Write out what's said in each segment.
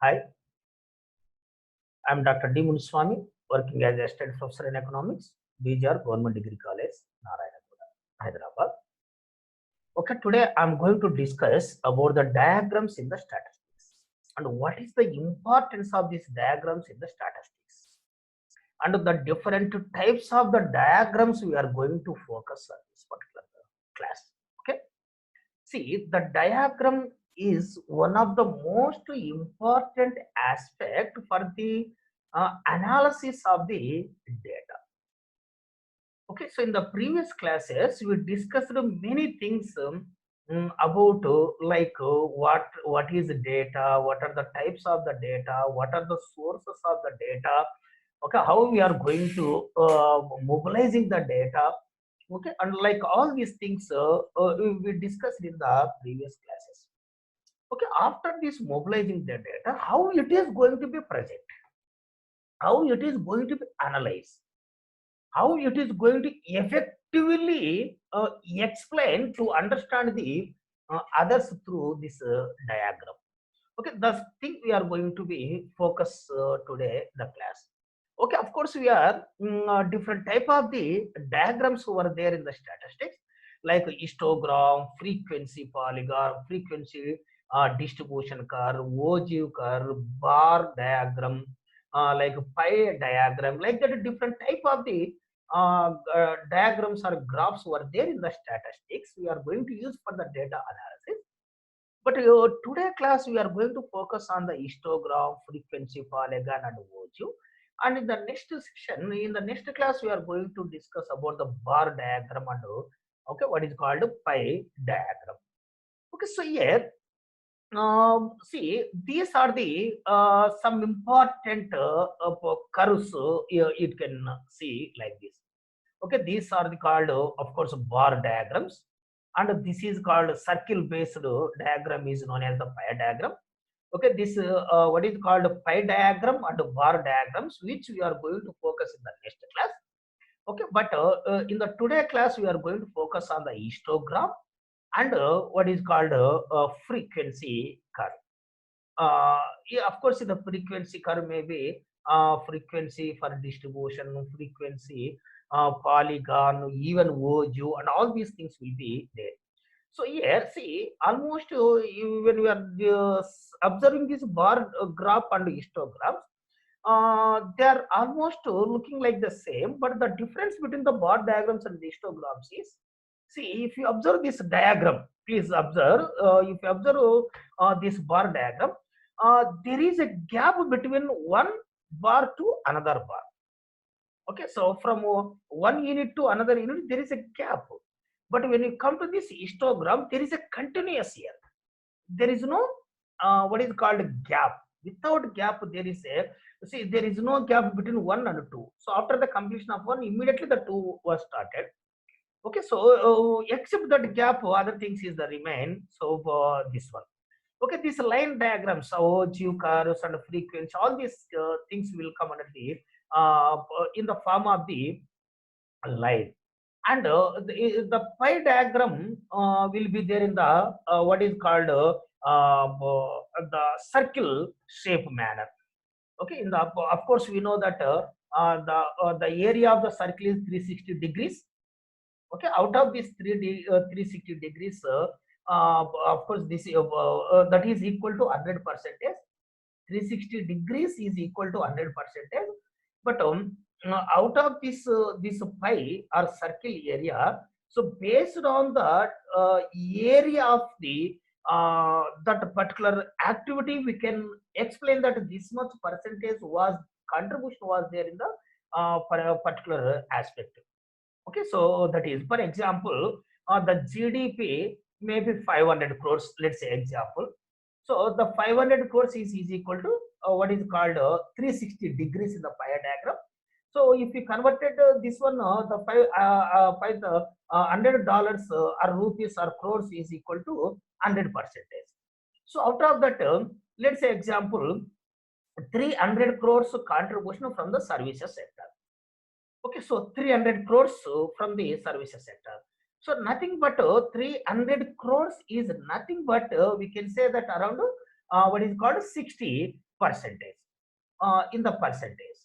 Hi, I'm Dr.D.M.Swamy, working as a Assistant Professor in Economics, BJR Government Degree College, Narayanaguda, Hyderabad. Okay, today I'm going to discuss about the diagrams in the statistics and what is the importance of these diagrams in the statistics and the different types of the diagrams we are going to focus on this particular class. Okay, see, the diagram is one of the most important aspect for the analysis of the data. Okay, so in the previous classes we discussed many things about what is data, what are the types of the data, what are the sources of the data, okay, how we are going to mobilizing the data, okay, and like all these things we discussed in the previous classes. Okay, after this mobilizing the data, how it is going to be present, how it is going to be analyzed, how it is going to effectively explain to understand the others through this diagram. Okay, the thing we are going to be focus today the class. Okay, of course we are different type of the diagrams over there in the statistics, like histogram, frequency polygon, frequency distribution curve, ogive curve, bar diagram, like pie diagram, like that different type of the diagrams or graphs over there in the statistics we are going to use for the data analysis. But today class we are going to focus on the histogram, frequency polygon and ogive. And in the next section, in the next class, we are going to discuss about the bar diagram and okay, what is called a pie diagram. Okay, so here, see, these are the some important curves it can see like this. Okay, these are the called, of course, bar diagrams, and this is called circle-based diagram is known as the pie diagram. Okay, this what is called pie diagram and bar diagrams, which we are going to focus in the next class. Okay, but in the today class we are going to focus on the histogram and what is called frequency curve. Yeah, of course, the frequency curve may be frequency for distribution, frequency, polygon, even ogive, and all these things will be there. So here, see, almost when we are observing this bar graph and histograms, they are almost looking like the same, but the difference between the bar diagrams and the histograms is, see, if you observe this diagram, please observe, if you observe this bar diagram, there is a gap between one bar to another bar. Okay, so from one unit to another unit, there is a gap. But when you come to this histogram, there is a continuous here. There is no what is called gap. Without gap, there is a, see, there is no gap between one and two. So after the completion of one, immediately the two was started. Okay, so except that gap, other things is the remain. So this one. Okay, these line diagrams, ogive curves and frequency, all these things will come under the in the form of the line. And the pie diagram will be there in the what is called the circle shape manner. Okay, in the, of course we know that the area of the circle is 360 degrees. Okay, out of this 360 degrees, of course this that is equal to 100%. 360 degrees is equal to 100%. But out of this pi or circle area, so based on the area of the that particular activity, we can explain that this much percentage was contribution was there in the for a particular aspect. Okay, so that is, for example, the GDP may be 500 crores, let's say example. So the 500 crores is equal to what is called 360 degrees in the pie diagram. So if we converted this one, the $100 or rupees or crores is equal to 100%. So out of that, let's say example, 300 crores contribution from the services sector. Okay, so 300 crores from the services sector. So nothing but 300 crores is nothing but we can say that around what is called 60 percentage, in the percentage.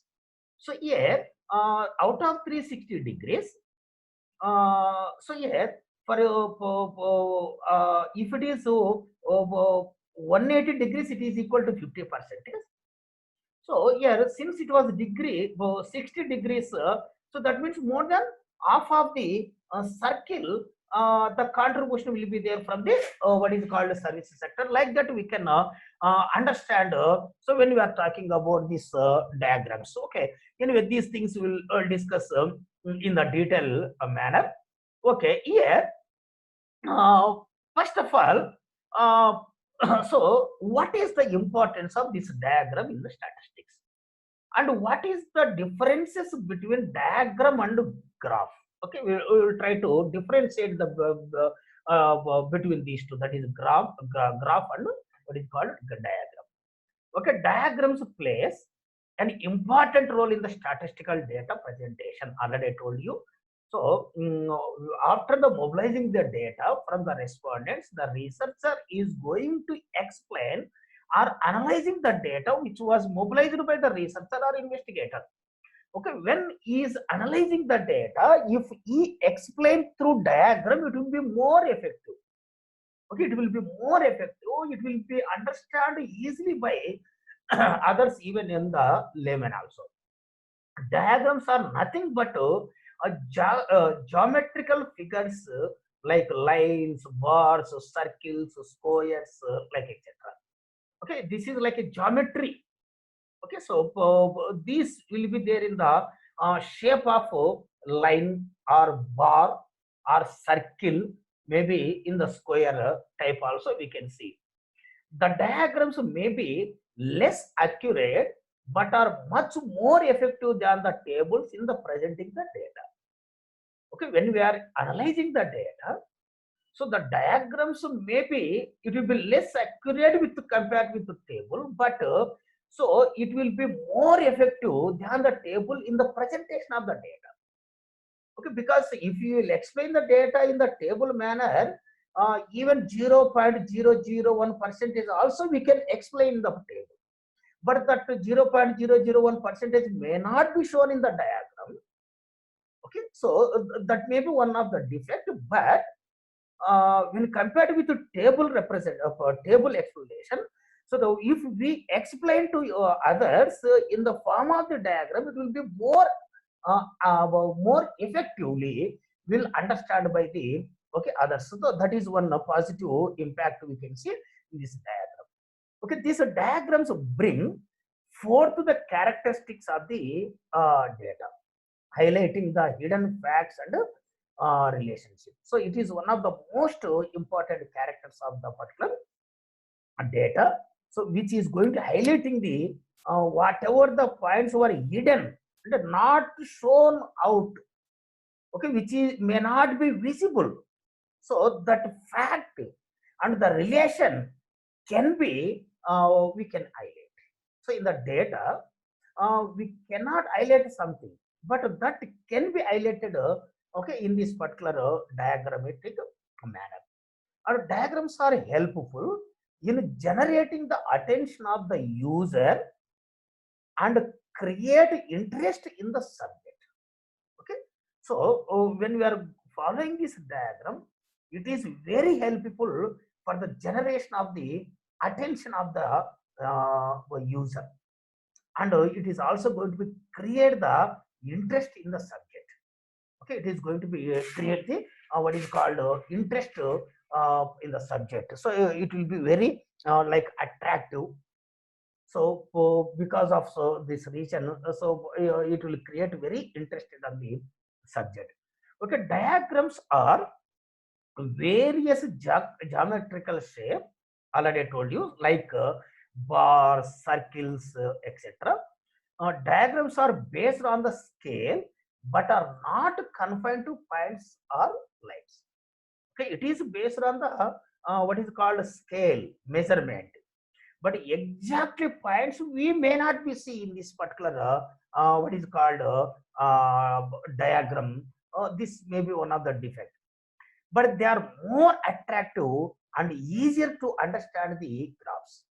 So here, out of 360 degrees, so here if it is 180 degrees, it is equal to 50%. So here, since it was degree 60 degrees, so that means more than half of the circle, the contribution will be there from the what is called service sector. Like that, we can understand. So when we are talking about this diagrams, okay. Anyway, these things we will discuss in the detail manner. Okay, here, first of all, so what is the importance of this diagram in the statistics? And what is the differences between diagram and graph? Okay, we will try to differentiate between these two, that is graph and what is called diagram. Okay, diagrams plays an important role in the statistical data presentation. Already I told you. So after the mobilizing the data from the respondents, the researcher is going to explain or analyzing the data which was mobilized by the researcher or investigator. Okay, when he is analyzing the data, if he explains through diagram, it will be more effective. Okay, it will be more effective. It will be understood easily by others, even in the layman also. Diagrams are nothing but geometrical figures like lines, bars, circles, squares, like etc. Okay, this is like a geometry. Okay, so these will be there in the shape of line or bar or circle, maybe in the square type also we can see. The diagrams may be less accurate but are much more effective than the tables in the presenting the data. Okay, when we are analyzing the data, so the diagrams maybe it will be less accurate with compared with the table, but so it will be more effective than the table in the presentation of the data. Okay, because if you will explain the data in the table manner, even 0.001% also we can explain in the table, but that 0.001% may not be shown in the diagram. Okay, so that may be one of the defect, but when compared with the table table explanation, so if we explain to others in the form of the diagram, it will be more effectively will understand by the others. So that is one positive impact we can see in this diagram. Okay, these diagrams bring forth the characteristics of the data, highlighting the hidden facts and relationship. So it is one of the most important characters of the particular data. So which is going to highlighting the whatever the points were hidden and not shown out. Okay, which is may not be visible. So that fact and the relation can be we can highlight. So in the data, we cannot highlight something, but that can be highlighted okay, in this particular diagrammatic manner. Our diagrams are helpful in generating the attention of the user and create interest in the subject. Okay, so when we are following this diagram, it is very helpful for the generation of the attention of the user, and it is also going to be create the interest in the subject. Okay, it is going to be create the what is called interest in the subject. So it will be very like attractive. So because of this reason, so it will create very interested on the subject. Okay, diagrams are various geometrical shape. Already I told you, like bars, circles, etc. Diagrams are based on the scale but are not confined to points or lines. Okay, it is based on the what is called scale measurement, but exactly points we may not be see in this particular what is called diagram. This may be one of the defect, but they are more attractive and easier to understand the graphs.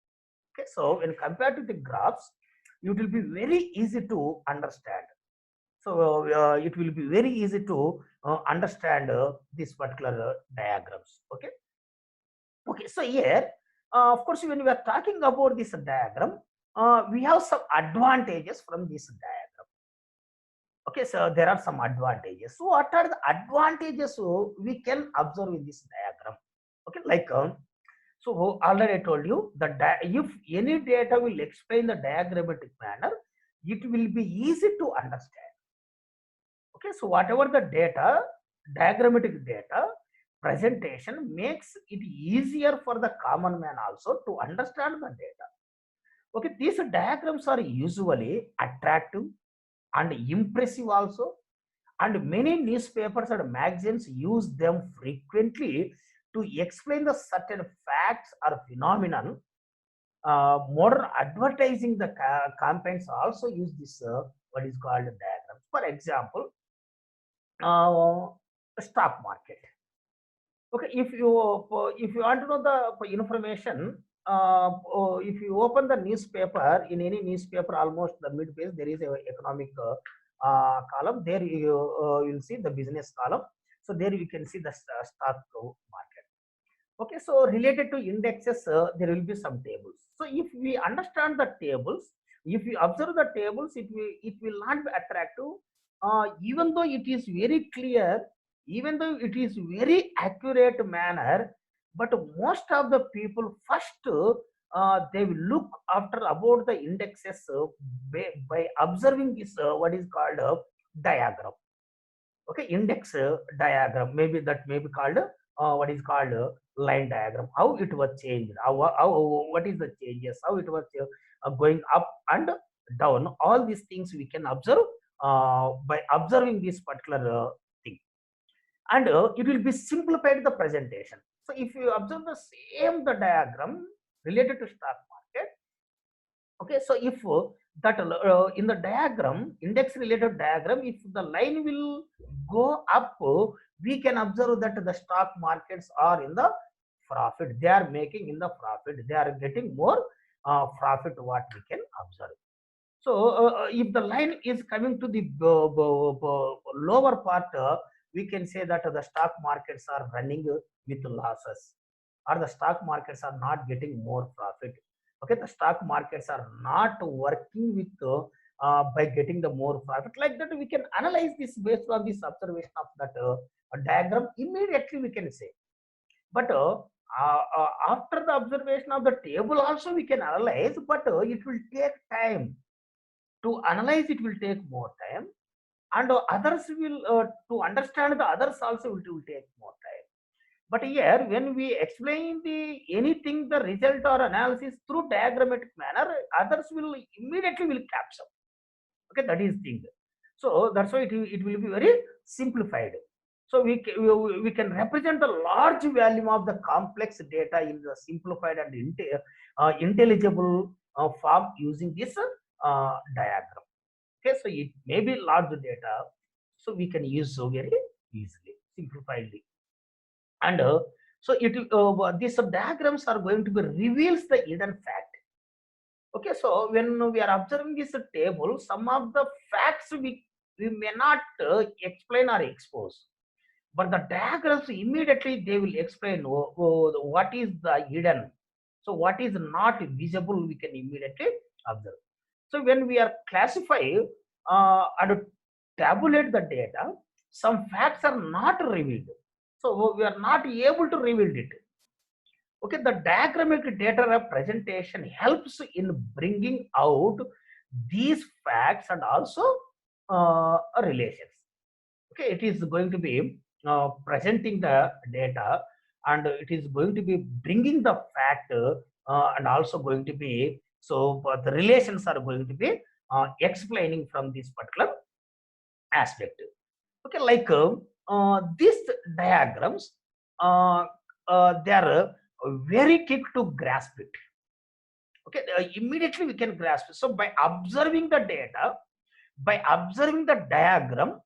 Okay, so when compared to the graphs, it will be very easy to understand. So it will be very easy to understand this particular diagrams. Okay. Okay. So here, of course, when we are talking about this diagram, we have some advantages from this diagram. Okay. So there are some advantages. So what are the advantages we can observe in this diagram? Okay. Like so already I told you that if any data will explain the diagrammatic manner, it will be easy to understand. Okay, so whatever the data, diagrammatic data presentation makes it easier for the common man also to understand the data. Okay, these diagrams are usually attractive and impressive also, and many newspapers and magazines use them frequently to explain the certain facts or phenomenon. Modern advertising the campaigns also use this what is called diagrams. For example, uh, stock market. Okay, if you want to know the information, if you open the newspaper, in any newspaper, almost the mid page there is a economic column. There you will see the business column. So there you can see the stock market. Okay, so related to indexes, there will be some tables. So if we understand the tables, if we observe the tables, it will not be attractive. Even though it is very clear, even though it is very accurate manner, but most of the people first they will look after about the indexes by observing this what is called a diagram. Okay, index diagram, maybe that may be called what is called line diagram, how it was changed, how what is the changes, how it was going up and down. All these things we can observe by observing this particular thing, and it will be simplified the presentation. So if you observe the same the diagram related to stock market. Okay, so if that in the diagram, index related diagram, if the line will go up, we can observe that the stock markets are in the profit. They are making in the profit. They are getting more profit. What we can observe. So if the line is coming to the lower part, we can say that the stock markets are running with losses, or the stock markets are not getting more profit. Okay, the stock markets are not working with by getting the more profit. Like that, we can analyze this based on this observation of that diagram. Immediately, we can say. But after the observation of the table, also we can analyze, but it will take time to analyze. It will take more time, and others will to understand the others also will take more time. But here when we explain the anything, the result or analysis through diagrammatic manner, others will immediately will capture. Okay, that is thing. So that's why it will be very simplified. So we can represent the large volume of the complex data in the simplified and intelligible form using this diagram. Okay, so it may be large data, so we can use so very easily, simplifiedly. And so these diagrams are going to be reveals the hidden fact. Okay, so when we are observing this table, some of the facts we may not explain or expose, but the diagrams immediately they will explain what is the hidden. So what is not visible, we can immediately observe. So when we are classify and tabulate the data, some facts are not revealed. So we are not able to reveal it. Okay, the diagrammatic data representation helps in bringing out these facts and also relations. Okay, it is going to be presenting the data, and it is going to be bringing the fact and also going to be so the relations are going to be explaining from this particular aspect. Okay, like these diagrams, they are very quick to grasp it. Okay, immediately we can grasp it. So by observing the data, by observing the diagram,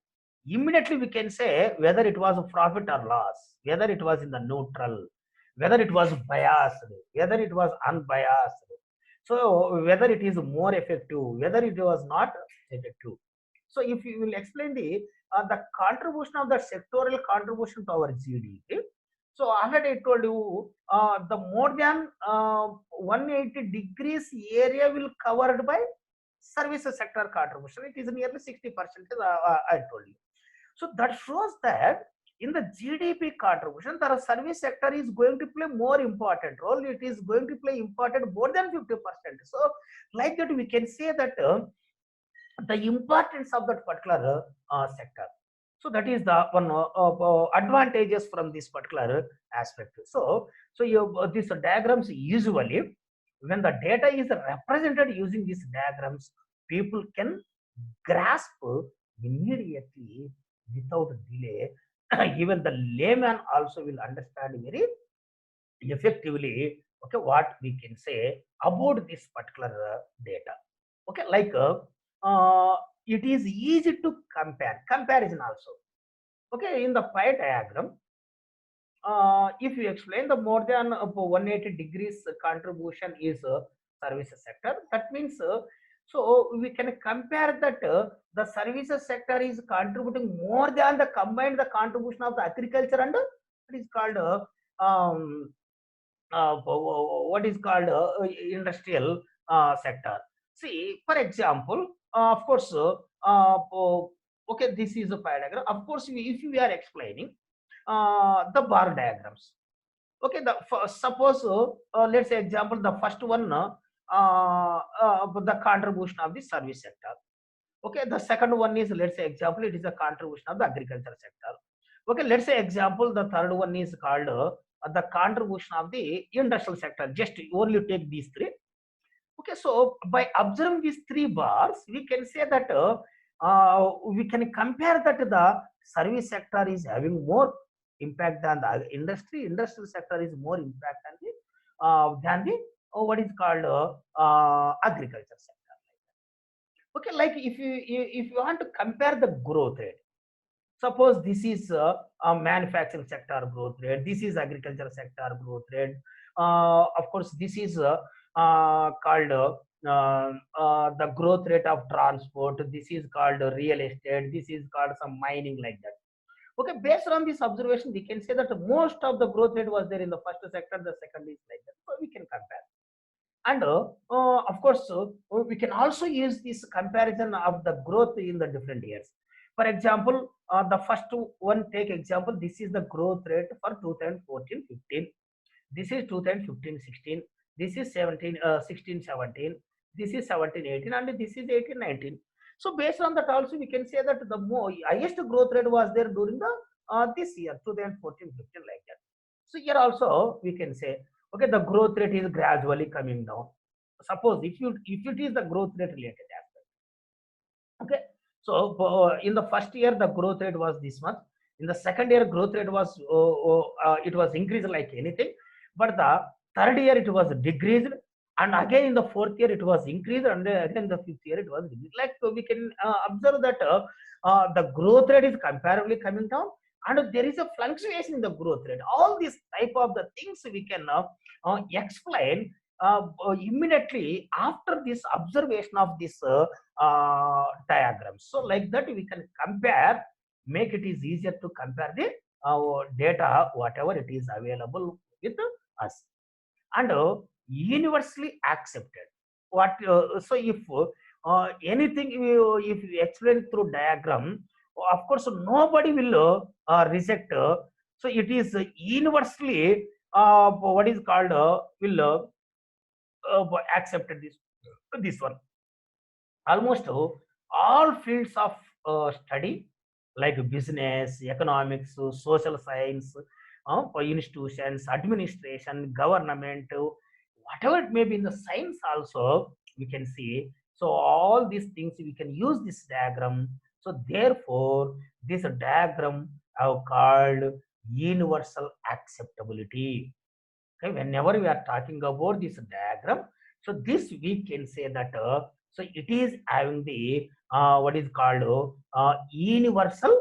immediately we can say whether it was a profit or loss, whether it was in the neutral, whether it was biased, whether it was unbiased, So whether it is more effective, whether it was not effective. So if you will explain the contribution of the sectoral contribution to our GDP. So already I told you the more than 180 degrees area will covered by services sector contribution. It is nearly 60%. I told you. So that shows that in the GDP contribution, the service sector is going to play more important role. It is going to play important more than 50%. So like that, we can say that the importance of that particular sector. So that is the one advantages from this particular aspect. So these diagrams usually, when the data is represented using these diagrams, people can grasp immediately without delay. Even the layman also will understand very effectively. Okay, what we can say about this particular data. Okay, like it is easy to comparison also. Okay, in the pie diagram, if you explain the more than 180 degrees contribution is services sector, that means so we can compare that the services sector is contributing more than the combined the contribution of the agriculture and it is called what is called industrial sector. See, for example, of course, okay, this is a pie diagram. Of course, if we are explaining the bar diagrams. Okay, suppose let's say example the first one the contribution of the service sector. Okay, the second one is let's say example it is a contribution of the agriculture sector. Okay, let's say example the third one is called the contribution of the industrial sector. Just only take these three. Okay, so by observing these three bars, we can say that we can compare that the service sector is having more impact than the industry. Industrial sector is more impact than the what is called agriculture sector. Okay, like if you want to compare the growth rate, suppose this is a manufacturing sector growth rate, this is agriculture sector growth rate. Of course, this is called the growth rate of transport. This is called real estate. This is called some mining like that. Okay, based on this observation, we can say that most of the growth rate was there in the first sector, the second is like that. So we can compare. And of course, we can also use this comparison of the growth in the different years. For example, the first one take example, this is the growth rate for 2014-15. This is 2015-16. This is 16-17. This is 17-18, and this is 18-19. So based on that also, we can say that the highest growth rate was there during the this year 2014-15 like that. So here also we can say, okay, the growth rate is gradually coming down. Suppose if it is the growth rate related aspect. Okay, so in the first year the growth rate was this much. In the second year growth rate was it was increased like anything, but the third year it was decreased, and again in the fourth year it was increased, and again the fifth year it was decreased. Like we can observe that the growth rate is comparably coming down, and there is a fluctuation in the growth rate. All these type of the things we can explain immediately after this observation of this diagrams. So like that we can compare, make it is easier to compare the data whatever it is available with us, and universally accepted. What so if anything if you explain through diagram, of course nobody will reject. So it is universally what is called will accepted this one. Almost all fields of study like business, economics, social science, institutions, administration, government, whatever it may be in the science also we can see. So all these things we can use this diagram. So therefore this diagram are called universal acceptability. Okay, whenever we are talking about this diagram, so this we can say that so it is having the what is called universal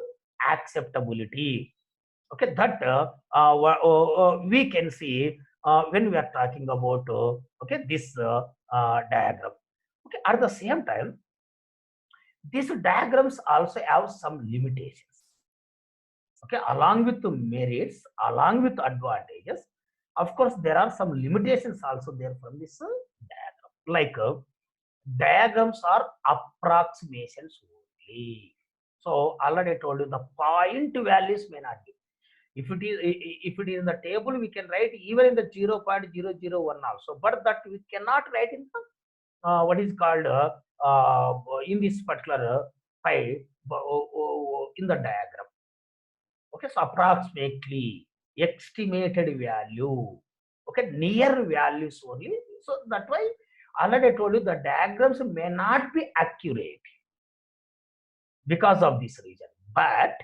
acceptability. Okay, that we can see when we are talking about okay, this diagram. Okay, at the same time, these diagrams also have some limitations. Okay, along with the merits, along with advantages, of course, there are some limitations also there from this diagram. Like diagrams are approximations only. So already I told you the point values may not be. If it is in the table, we can write even in the 0.001 also, but that we cannot write in the what is called in this particular pi in the diagram. Okay, so approximately estimated value. Okay, near values only. So that's why already I told you the diagrams may not be accurate because of this reason, but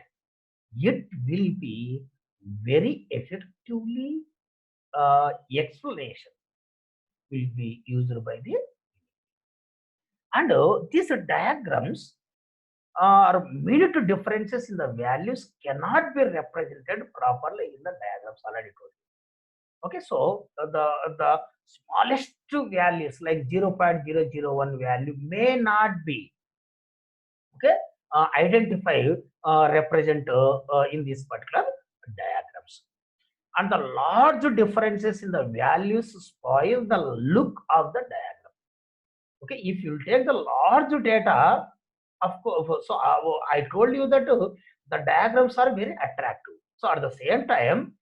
it will be very effectively explanation will be used by the, and these diagrams or minute differences in the values cannot be represented properly in the diagrams already told you. Okay, so the smallest values like 0.001 value may not be okay identified represent in this particular diagrams, and the large differences in the values spoil the look of the diagram. Okay, if you take the large data, of course, so I told you that the diagrams are very attractive. So at the same time,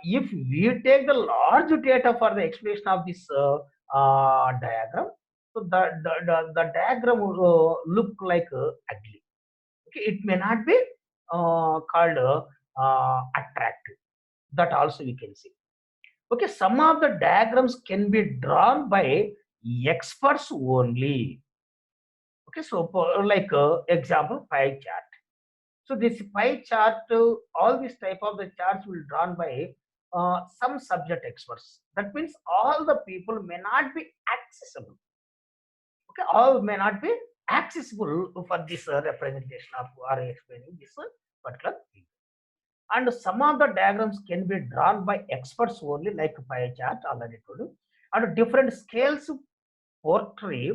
if we take the large data for the explanation of this diagram, so the diagram will look like ugly. Okay, it may not be called attractive. That also we can see. Okay, some of the diagrams can be drawn by experts only. Okay, so like example pie chart. So this pie chart, all these type of the charts will drawn by some subject experts. That means all the people may not be accessible. Okay, all may not be accessible for this representation of or explaining this particular thing. And some of the diagrams can be drawn by experts only, like pie chart already told you. And different scales portray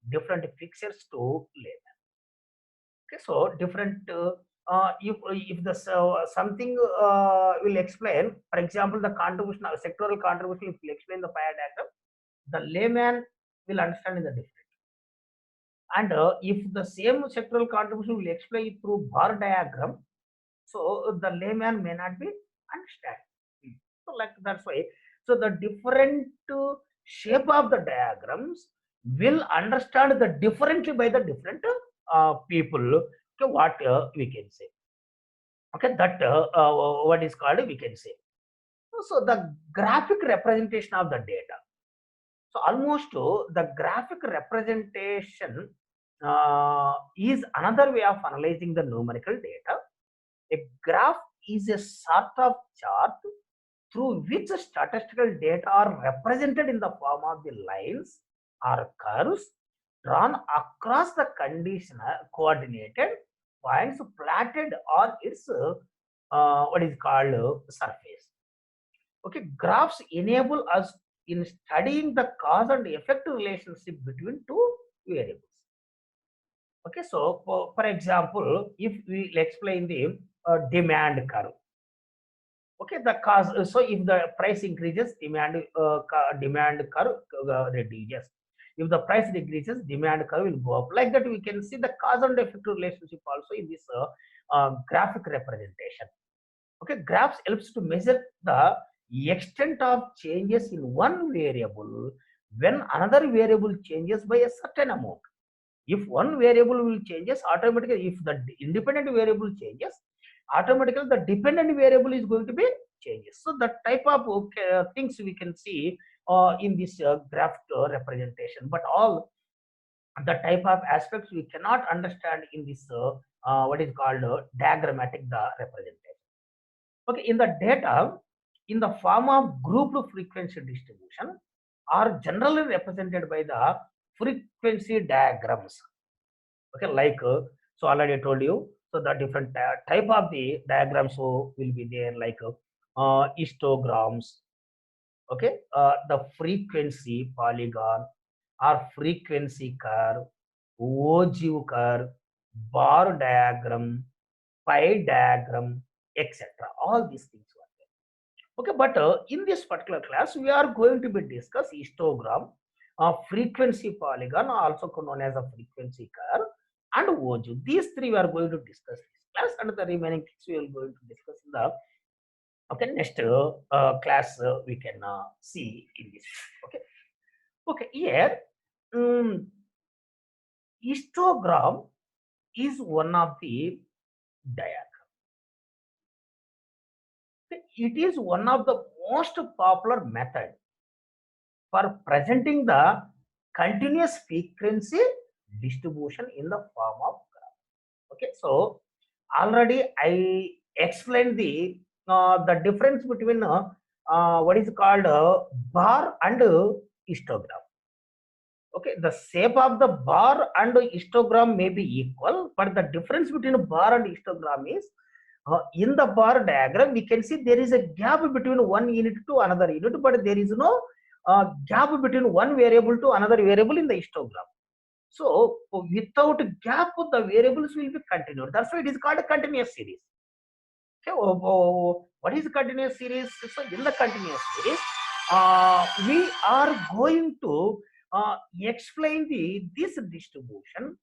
different pictures to label. Okay, so different if the something will explain, for example, the contribution sectoral contribution, if you explain the pie diagram, the layman will understand in the different. And if the same sectoral contribution will explain it through bar diagram, so the layman may not be understand. So like that's why. So the different shape of the diagrams will understand the differently by the different people. Okay, what we can say. Okay, that what is called we can say. So the graphic representation of the data. So almost the graphic representation is another way of analyzing the numerical data. A graph is a sort of chart through which statistical data are represented in the form of the lines or curves drawn across the condition coordinated points plotted on its what is called surface. Okay, graphs enable us in studying the cause and effect relationship between two variables. Okay, so for example, if we explain the demand curve. Okay, the cause. So if the price increases, demand curve reduces. If the price decreases, demand curve will go up. Like that, we can see the cause and effect relationship also in this graphic representation. Okay, graphs helps to measure the extent of changes in one variable when another variable changes by a certain amount. If one variable will changes, automatically, if the independent variable changes, automatically the dependent variable is going to be changes. So that type of things we can see in this graph representation, but all the type of aspects we cannot understand in this what is called diagrammatic the representation. Okay, in the data, in the form of grouped frequency distribution, are generally represented by the frequency diagrams. Okay, like so already I told you. So the different type of the diagrams will be there, like histograms, Okay, the frequency polygon or frequency curve, ogive curve, bar diagram, pie diagram, etc. All these things were there. Okay, but in this particular class, we are going to be discuss histogram, frequency polygon, also known as a frequency curve, and ogive. These three we are going to discuss this class, and the remaining things we are going to discuss in the next class. We can see in this. Okay, okay. Here, um, histogram is one of the diagram. It is one of the most popular method for presenting the continuous frequency distribution in the form of graph. Okay, so already I explained the difference between what is called bar and histogram. Okay, the shape of the bar and histogram may be equal, but the difference between bar and histogram is in the bar diagram we can see there is a gap between one unit to another unit, but there is no gap between one variable to another variable in the histogram. So without gap, the variables will be continued. That's why it is called a continuous series. Okay, what is continuous series? So in the continuous series, we are going to explain this distribution,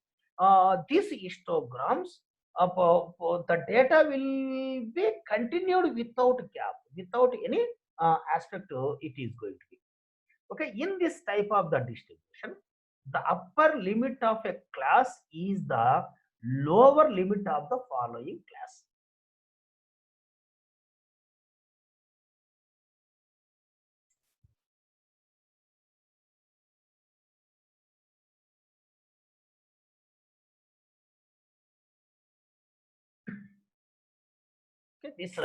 these histograms. The data will be continued without gap, without any aspect. It is going to be. Okay, in this type of the distribution, the upper limit of a class is the lower limit of the following class. Okay, this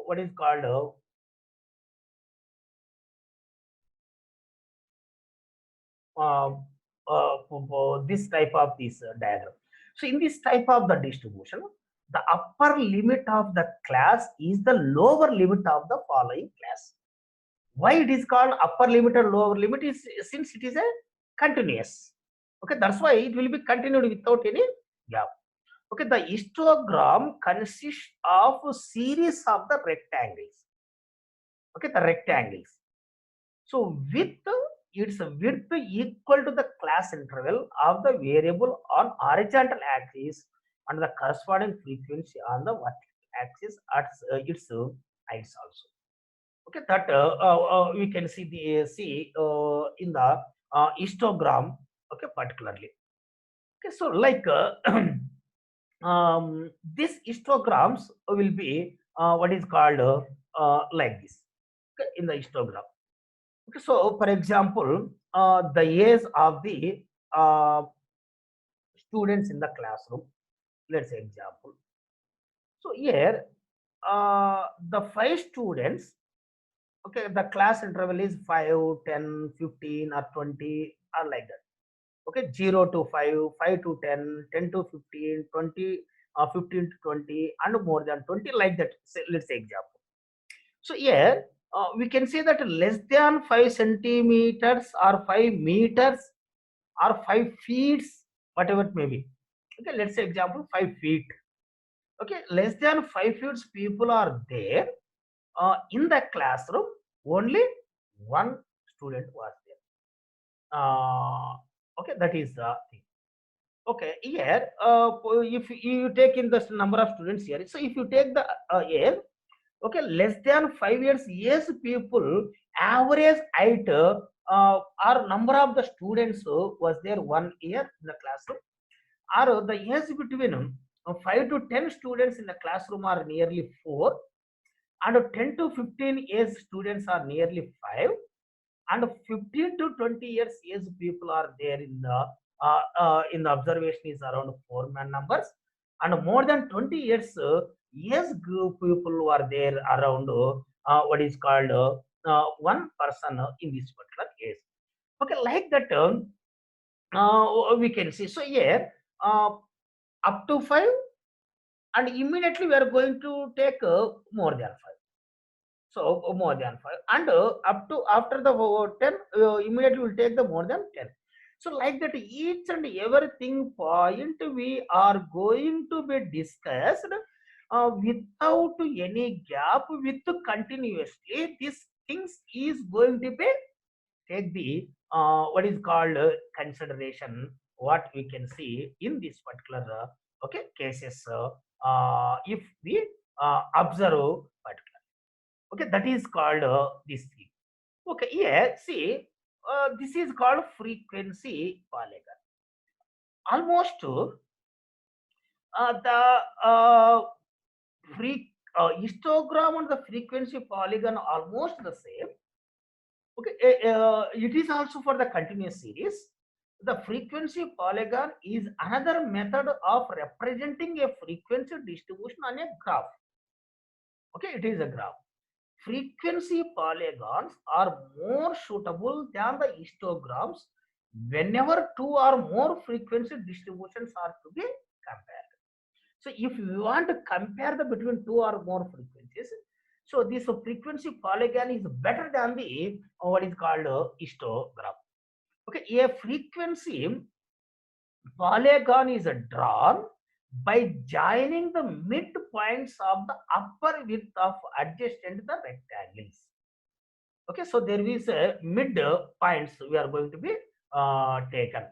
what is called uh, this type of this diagram. So in this type of the distribution, the upper limit of the class is the lower limit of the following class. Why it is called upper limit or lower limit is since it is a continuous. Okay, that's why it will be continued without any gap. Okay, the histogram consists of a series of the rectangles. Okay, the rectangles. So its width equal to the class interval of the variable on horizontal axis and the corresponding frequency on the vertical axis at its heights also. Okay, that we can see in the histogram. Okay, particularly. Okay, so like these histograms will be what is called like this. Okay, in the histogram. Okay, so for example, the age of the students in the classroom. Let's say example. So here, the 5 students. Okay, the class interval is 5, 10, 15, or 20, or like that. Okay, 0 to 5, 5 to 10, 10 to 15, 20, 15 to 20, and more than 20, like that. Say, let's say example. So here we can say that less than 5 centimeters or 5 meters or 5 feet, whatever it may be. Okay, let's say example 5 feet. Okay, less than 5 feet people are there in the classroom. Only one student was there. Okay, that is the thing. Okay, here if you take in the number of students here, so if you take the age, okay, less than 5 years age people, average height or number of the students was there 1 year in the classroom, or the age between 5 to 10 students in the classroom are nearly 4, and 10 to 15 age students are nearly 5, and 15 to 20 years age people are there in the observation is around 4 man numbers, and more than 20 years age group people who are there around what is called one person in this particular case. Okay, like that we can see. So here up to 5, and immediately we are going to take more than 5. So more than 5, and up to after the 10, immediately will take the more than 10. So like that, each and everything point we are going to be discussed without any gap, with continuously. This things is going to be take the what is called consideration, what we can see in this particular okay cases, if we observe particular, okay, that is called this thing. Okay, yeah, see, this is called frequency polygon. Almost the histogram and the frequency polygon almost the same. Okay, it is also for the continuous series. The frequency polygon is another method of representing a frequency distribution on a graph. Okay, it is a graph. Frequency polygons are more suitable than the histograms whenever two or more frequency distributions are to be compared. So if you want to compare the between two or more frequencies, so this frequency polygon is better than the what is called histogram. Okay, a frequency polygon is drawn by joining the midpoints of the upper width of adjacent the rectangles. Okay, so there is a mid points we are going to be taken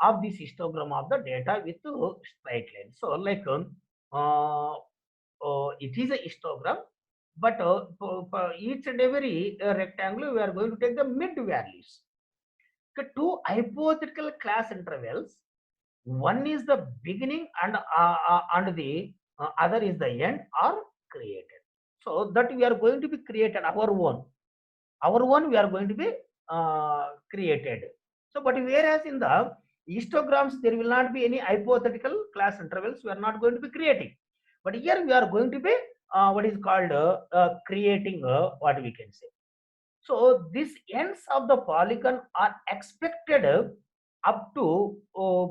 of this histogram of the data with straight line. So like it is a histogram, but for each and every rectangle we are going to take the mid values. Okay, two hypothetical class intervals. One is the beginning and the other is the end are created. So that we are going to be created our own. Our one we are going to be created. So, but whereas in the histograms there will not be any hypothetical class intervals. We are not going to be creating. But here we are going to be what is called creating what we can say. So these ends of the polygon are expected up to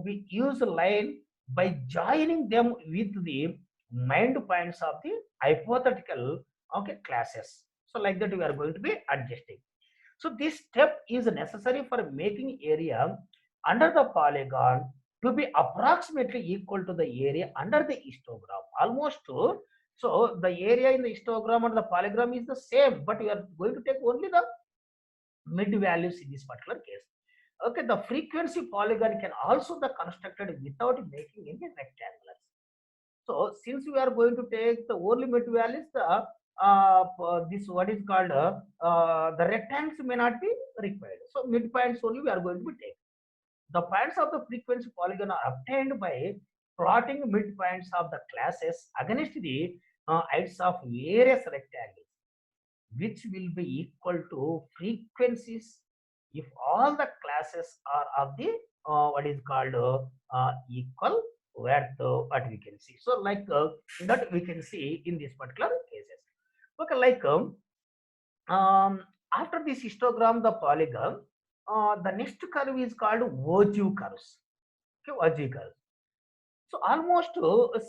we use line by joining them with the mind points of the hypothetical okay classes. So like that we are going to be adjusting. So this step is necessary for making area under the polygon to be approximately equal to the area under the histogram. Almost so the area in the histogram and the polygon is the same, but we are going to take only the mid values in this particular case. Okay, the frequency polygon can also be constructed without making any rectangles. So since we are going to take the only mid values, the this what is called the rectangles may not be required. So midpoints only we are going to be taking. The points of the frequency polygon are obtained by plotting midpoints of the classes against the heights of various rectangles, which will be equal to frequencies if all the classes are of the what is called equal width, what we can see. So like that we can see in this particular cases. Okay, like after this histogram, the polygon, the next curve is called ogive curves. Okay, ogive curves. So almost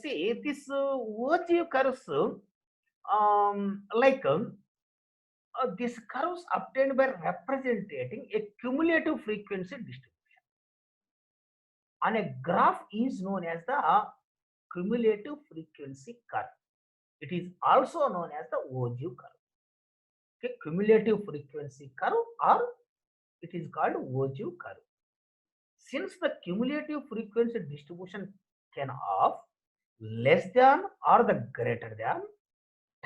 see this ogive curves, like these curves obtained by representing a cumulative frequency distribution on a graph is known as the cumulative frequency curve. It is also known as the ogive curve. Okay, cumulative frequency curve, or it is called ogive curve. Since the cumulative frequency distribution can of less than or the greater than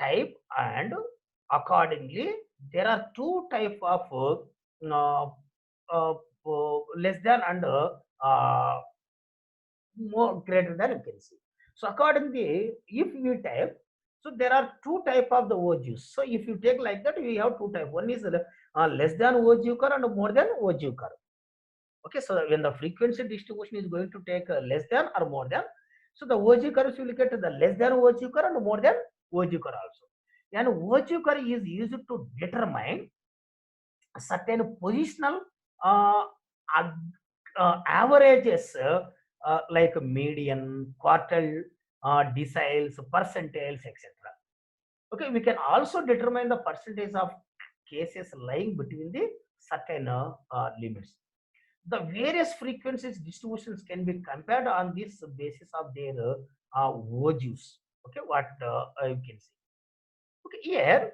type, and accordingly there are two type of uh, less than and more greater than you can see. So accordingly, if we type, so there are two type of the ogives. So if you take like that, we have two type. One is less than ogive curve and more than ogive curve. Okay, so when the frequency distribution is going to take less than or more than, so the ogive curves will get the less than ogive curve and more than ogive curve also. And ogive curve is used to determine certain positional uh, averages like median, quartile, deciles, percentiles, etc. Okay, we can also determine the percentage of cases lying between the certain limits. The various frequencies distributions can be compared on this basis of their values. Okay, what you can see. Okay, here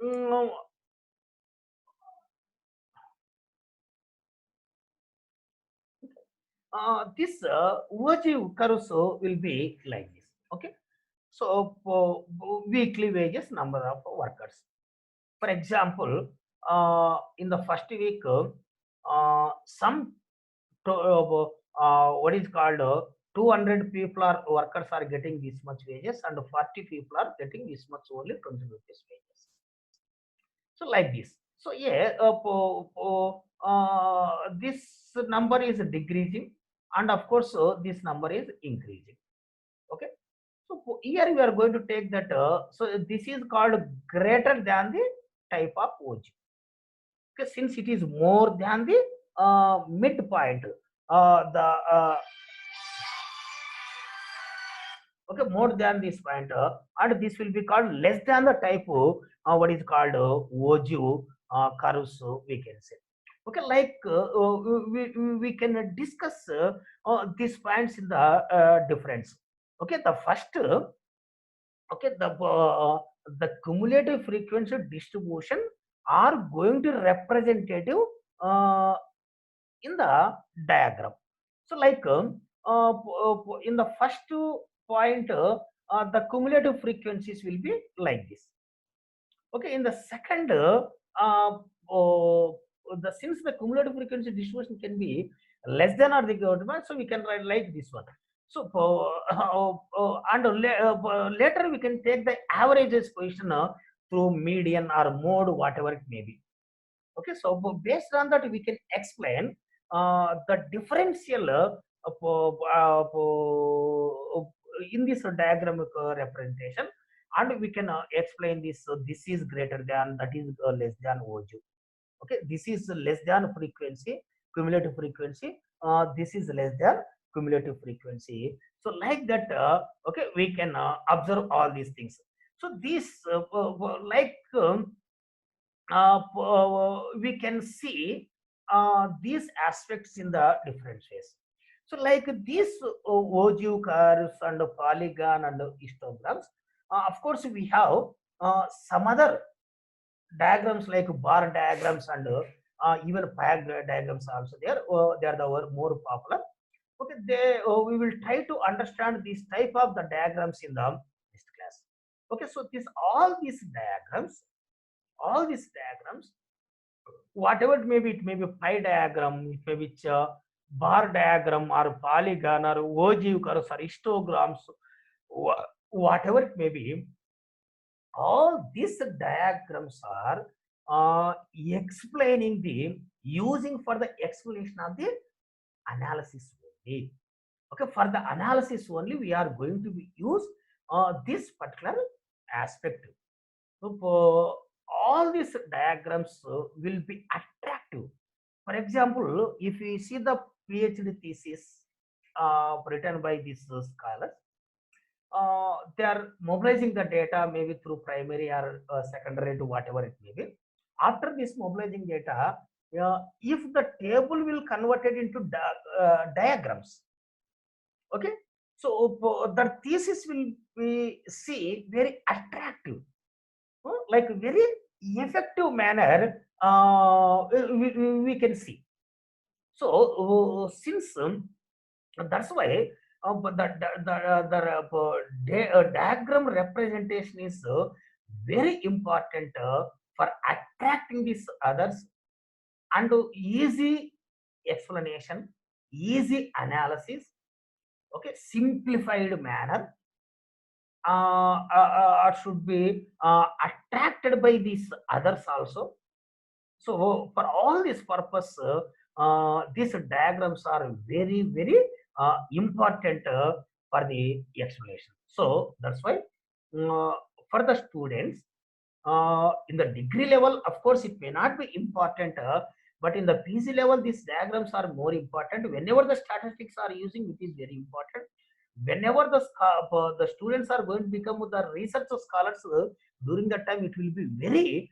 mm, this value curves will be like this. Okay, so weekly wages, number of workers. For example, in the first week, some what is called 200 people are workers are getting this much wages and 40 people are getting this much only 20 rupees wages. So like this. So yeah, this number is decreasing, and of course this number is increasing. Okay. So here we are going to take that. So this is called greater than the type of OG. Okay, since it is more than the midpoint, the okay, more than this point, and this will be called less than the type of what is called Oju curves, we can say. Okay, like we can discuss these points in the difference. Okay, the first, okay, the cumulative frequency distribution are going to representative uh, in the diagram. So like in the first point, the cumulative frequencies will be like this. Okay, in the second, since the cumulative frequency distribution can be less than or equal to, so we can write like this one. So later we can take the averages position through median or mode, whatever it may be. Okay, so based on that, we can explain the differential in this diagramic representation, and we can explain this. This is greater than, that is less than OG. Okay, this is less than frequency, cumulative frequency. This is less than cumulative frequency. So like that, okay, we can observe all these things. So this like we can see these aspects in the different ways. So like these OGU curves and polygon and histograms, of course we have some other diagrams like bar diagrams and even pie diagrams also there. They are the more popular. Okay, we will try to understand this type of the diagrams in the next class. Okay, so this all these diagrams, whatever it may be pie diagram, it may be bar diagram or polygon or ogive curves or histograms, whatever it may be, all these diagrams are explaining the using for the explanation of the analysis only. Okay, for the analysis only we are going to be use this particular aspect. So all these diagrams will be attractive. For example, if we see the PhD thesis written by these scholars, they are mobilizing the data maybe through primary or secondary to whatever it may be. After this mobilizing data, if the table will convert it into diagrams, okay, so the thesis will be see very attractive, like very effective manner we can see. So since that's why but the diagram representation is very important for attracting these others, and easy explanation, easy analysis, okay, simplified manner should be attracted by these others also. So for all this purpose, these diagrams are very important for the explanation. So that's why for the students in the degree level, of course, it may not be important, but in the PG level, these diagrams are more important. Whenever the statistics are using, it is very important. Whenever the students are going to become the research scholars, During that time, it will be very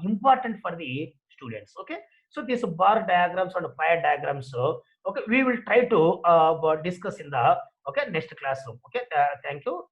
important for the students. Okay, so these bar diagrams and fire diagrams, okay, we will try to discuss in the next classroom. Okay, thank you.